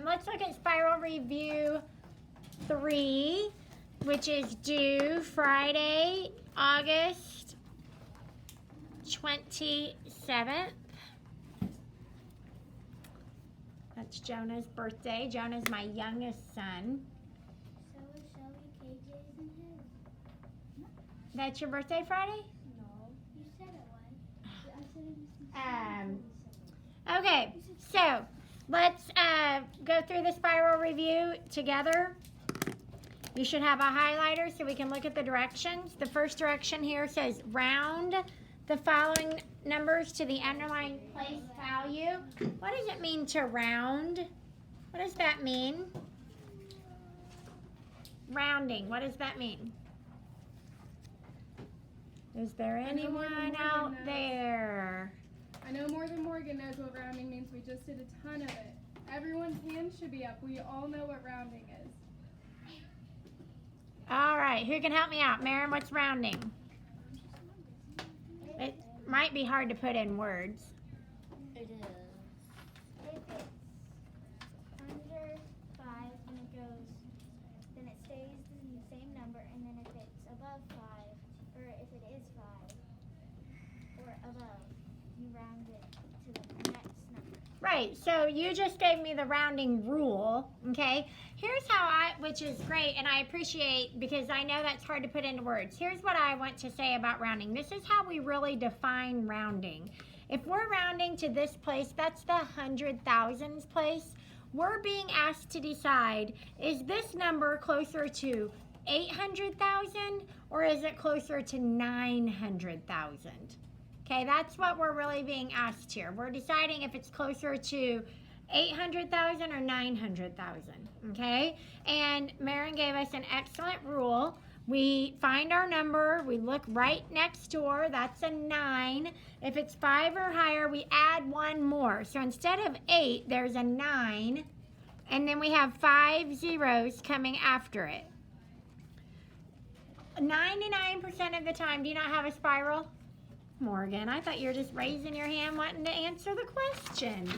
let's look at Spiral Review 3, which is due Friday, August 27th. That's Jonah's birthday. Jonah's my youngest son. So is Shelby, KJ's, and his. That's your birthday Friday? No, you said it was. I said it was. Okay, so let's go through the spiral review together. You should have a highlighter so we can look at the directions. The first direction here says round the following numbers to the underlying place value. What does it mean to round? What does that mean? Rounding, what does that mean? Is there anyone out there? I know more than Morgan knows what rounding means. We just did a ton of it. Everyone's hand should be up. We all know what rounding is. All right, who can help me out? Maren, what's rounding? It might be hard to put in words. It is. If it's under 5 and it goes, then it stays the same number, and then if it's above 5, or if it is 5, or above, you round it to the next number. Right, so you just gave me the rounding rule, okay? Here's how which is great, and I appreciate, because I know that's hard to put into words. Here's what I want to say about rounding. This is how we really define rounding. If we're rounding to this place, that's the 100,000s place. We're being asked to decide, is this number closer to 800,000 or is it closer to 900,000? Okay, that's what we're really being asked here. We're deciding if it's closer to 800,000 or 900,000, okay? And Maren gave us an excellent rule. We find our number, we look right next door, that's a 9. If it's 5 or higher, we add one more. So instead of 8, there's a 9, and then we have 5 zeros coming after it. 99% of the time, do you not have a spiral? Morgan, I thought you were just raising your hand wanting to answer the question.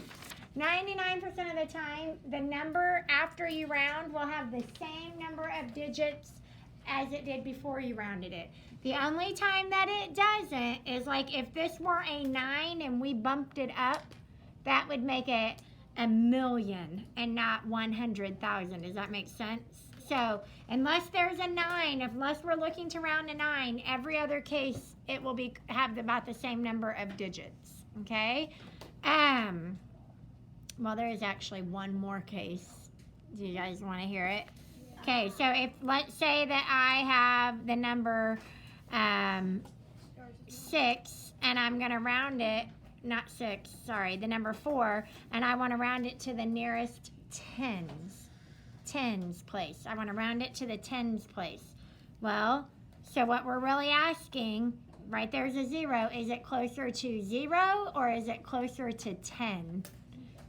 99% of the time, the number after you round will have the same number of digits as it did before you rounded it. The only time that it doesn't is like if this were a 9 and we bumped it up, that would make it a million and not 100,000. Does that make sense? So unless there's a 9, unless we're looking to round a 9, every other case it will have about the same number of digits. Okay. Well, there is actually one more case. Do you guys want to hear it? Okay, so if let's say that I have the number 6 and I'm going to round it, not 6, sorry, the number 4, and I want to round it to the nearest tens place. I want to round it to the tens place. Well, so what we're really asking, right there's a 0, is it closer to 0 or is it closer to 10?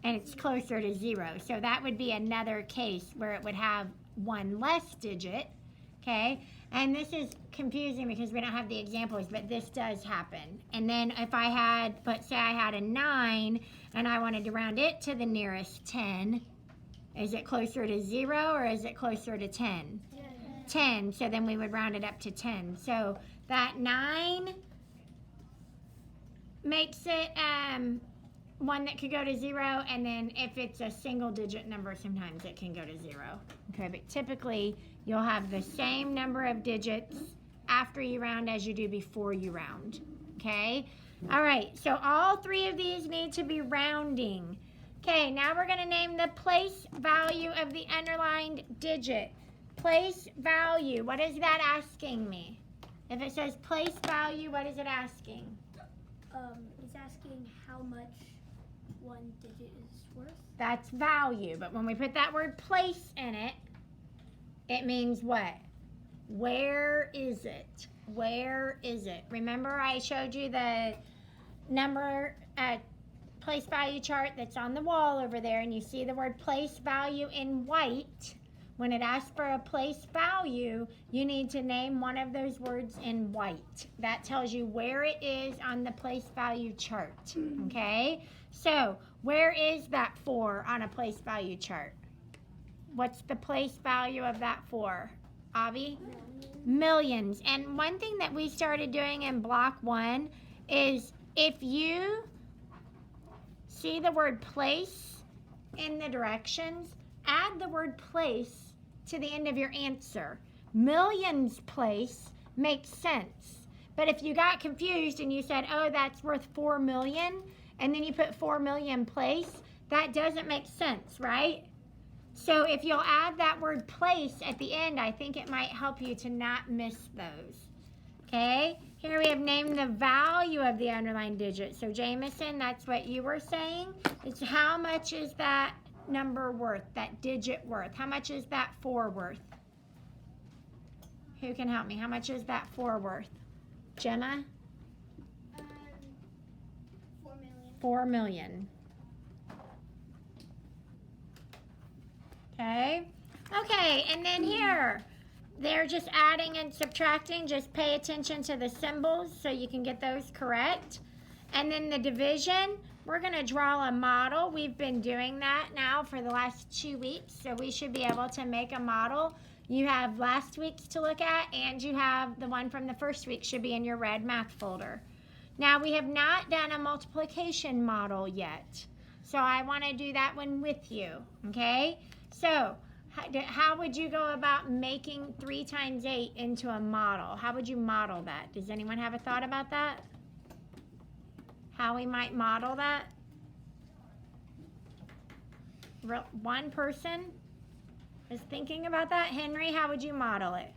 And it's closer to 0. So that would be another case where it would have one less digit, okay? And this is confusing because we don't have the examples, but this does happen. And then if I had, let's say I had a 9 and I wanted to round it to the nearest 10, is it closer to 0 or is it closer to 10? 10, so then we would round it up to 10. So that 9 makes it one that could go to 0, and then if it's a single digit number, sometimes it can go to 0. Okay, but typically you'll have the same number of digits after you round as you do before you round. Okay? All right, so all 3 of these need to be rounding. Okay, now we're going to name the place value of the underlined digit. Place value, what is that asking me? If it says place value, what is it asking? It's asking how much one digit is worth. That's value, but when we put that word place in it, it means what? Where is it? Where is it? Remember I showed you the number place value chart that's on the wall over there, and you see the word place value in white. When it asks for a place value, you need to name one of those words in white. That tells you where it is on the place value chart, okay? So Where is that 4 on a place value chart? What's the place value of that 4? Avi? Millions. And one thing that we started doing in block 1 is if you see the word place in the directions, add the word place to the end of your answer. Millions place makes sense. But if you got confused and you said, oh, that's worth 4 million, and then you put 4 million place, that doesn't make sense, right? So if you'll add that word place at the end, I think it might help you to not miss those. Okay, here we have named the value of the underlined digit. So Jameson, that's what you were saying. It's how much is that number worth, that digit worth? How much is that 4 worth? Who can help me? How much is that 4 worth? Gemma? 4 million. 4 million. Okay. Okay, and then here, they're just adding and subtracting. Just pay attention to the symbols so you can get those correct. And then the division, we're going to draw a model. We've been doing that now for the last 2 weeks, so we should be able to make a model. You have last week's to look at, and you have the one from the first week should be in your red math folder. Now, we have not done a multiplication model yet, so I want to do that one with you, okay? So, how would you go about making 3 times 8 into a model? How would you model that? Does anyone have a thought about that? How we might model that? One person is thinking about that. Henry, how would you model it?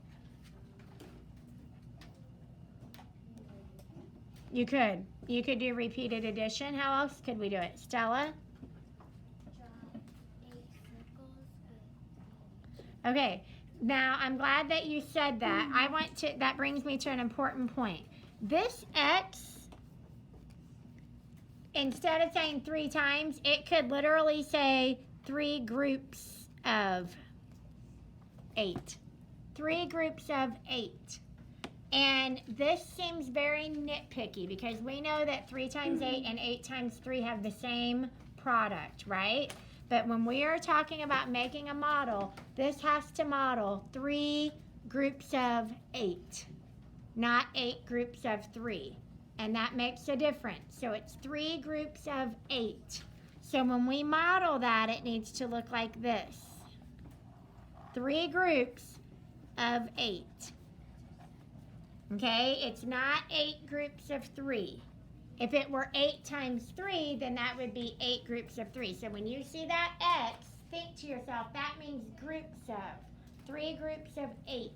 You could. You could do repeated addition. How else could we do it? Stella? Okay, now I'm glad that you said that. That brings me to an important point. This X, instead of saying 3 times, it could literally say 3 groups of 8. 3 groups of 8. And this seems very nitpicky because we know that 3 times 8 and 8 times 3 have the same product, right? But when we are talking about making a model, this has to model 3 groups of 8, not 8 groups of 3. And that makes a difference. So it's 3 groups of 8. So when we model that, it needs to look like this. 3 groups of 8. Okay, it's not 8 groups of 3. If it were 8 times 3, then that would be 8 groups of 3. So when you see that X, think to yourself, that means groups of. 3 groups of 8.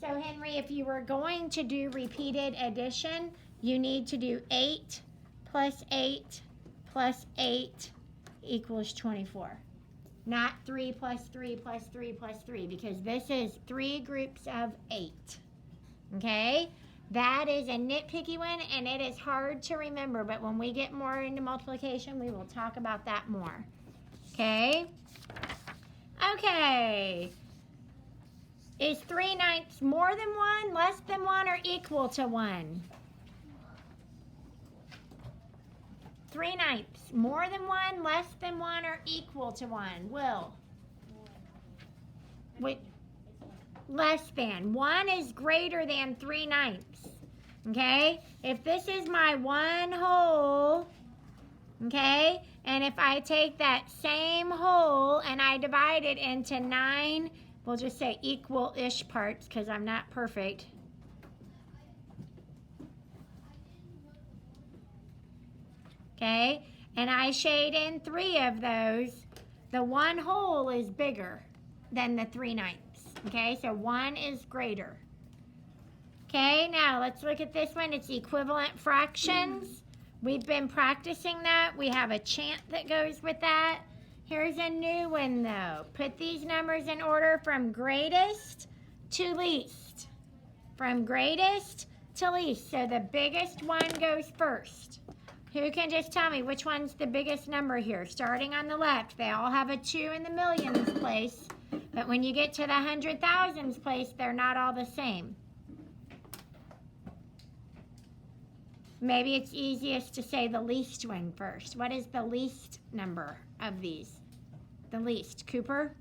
So Henry, if you were going to do repeated addition, you need to do 8 plus 8 plus 8 equals 24. Not 3 plus 3 plus 3 plus 3, because this is 3 groups of 8. Okay? That is a nitpicky one, and it is hard to remember, but when we get more into multiplication, we will talk about that more. Okay? Okay. Is 3/9 more than 1, less than 1, or equal to 1? 3/9 more than 1, less than 1, or equal to 1? Will? Wait. Less than. 1 is greater than 3/9. Okay? If this is my 1 whole, okay, and if I take that same whole and I divide it into 9, we'll just say equal-ish parts because I'm not perfect. Okay? And I shade in 3 of those. The 1 whole is bigger than the 3/9. Okay, so 1 is greater. Okay, now let's look at this one. It's equivalent fractions. We've been practicing that. We have a chant that goes with that. Here's a new one, though. Put these numbers in order from greatest to least. From greatest to least. So the biggest one goes first. Who can just tell me which one's the biggest number here? Starting on the left, they all have a 2 in the millions place. But when you get to the 100,000s place, they're not all the same. Maybe it's easiest to say the least one first. What is the least number of these? The least. Cooper?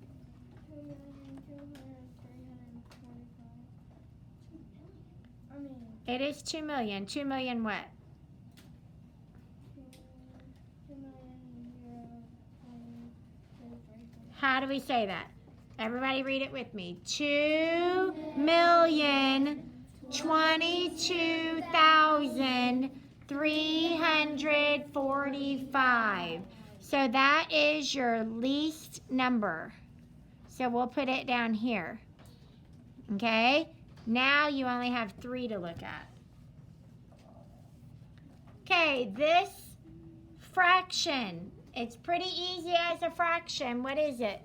2,200,345. I mean, It is 2 million. 2 million what? 2,000,000. How do we say that? Everybody read it with me. 2,022,345. So that is your least number. So we'll put it down here. Okay? Now you only have 3 to look at. Okay, this fraction. It's pretty easy as a fraction. What is it?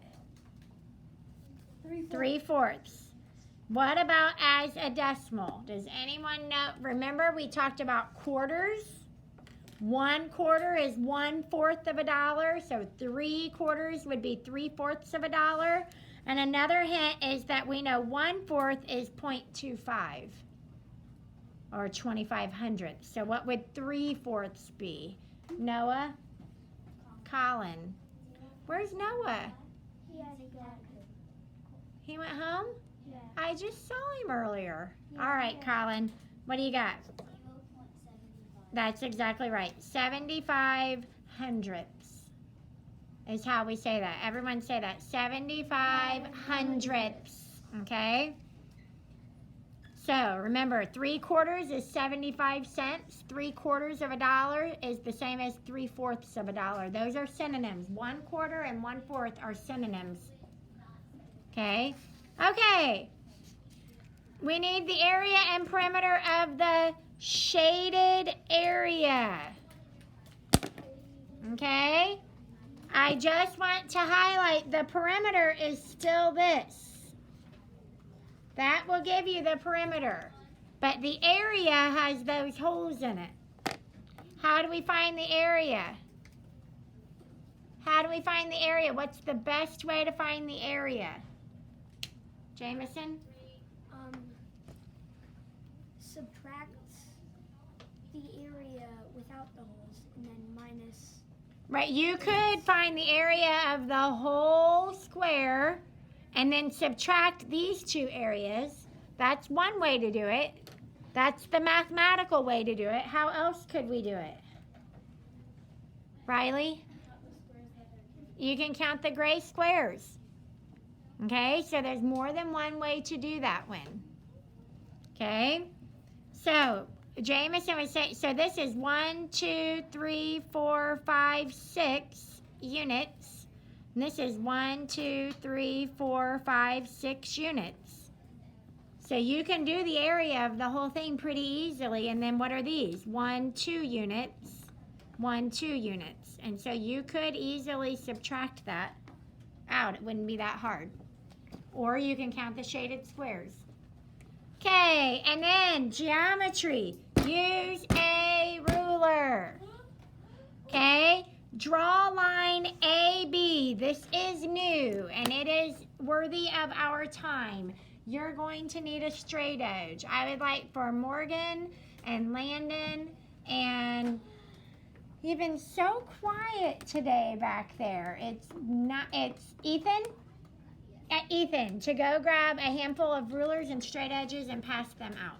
3/4. What about as a decimal? Does anyone know? Remember we talked about quarters? 1/4 is 1/4 of a dollar, so 3/4 would be 3/4 of a dollar. And another hint is that we know 1/4 is 0.25 or 2500. So what would 3/4 be? Noah? Colin? Where's Noah? He had to go. He went home? Yeah. I just saw him earlier. Yeah, All right, yeah. Colin, what do you got? 0.75. That's exactly right. 75 hundredths is how we say that. Everyone say that. 75 hundredths. Okay? So remember, 3/4 is 75 cents. 3/4 of a dollar is the same as 3/4 of a dollar. Those are synonyms. 1/4 and 1/4 are synonyms. Okay? Okay. We need the area and perimeter of the shaded area. Okay? I just want to highlight the perimeter is still this. That will give you the perimeter. But the area has those holes in it. How do we find the area? How do we find the area? What's the best way to find the area? Jameson? Subtract the area without the holes and then minus. Right, you could find the area of the whole square and then subtract these 2 areas. That's one way to do it. That's the mathematical way to do it. How else could we do it? Riley? You can count the gray squares. Okay, so there's more than one way to do that one. Okay, so Jameson was saying, so this is 1, 2, 3, 4, 5, 6 units. And this is 1, 2, 3, 4, 5, 6 units. So you can do the area of the whole thing pretty easily. And then what are these? 1, 2 units, 1, 2 units. And so you could easily subtract that out. It wouldn't be that hard. Or you can count the shaded squares. Okay, and then geometry. Use a ruler. Okay, draw line AB. This is new and it is worthy of our time. You're going to need a straight edge. I would like for Morgan and Landon and you've been so quiet today back there. It's Ethan? Ethan, to go grab a handful of rulers and straight edges and pass them out.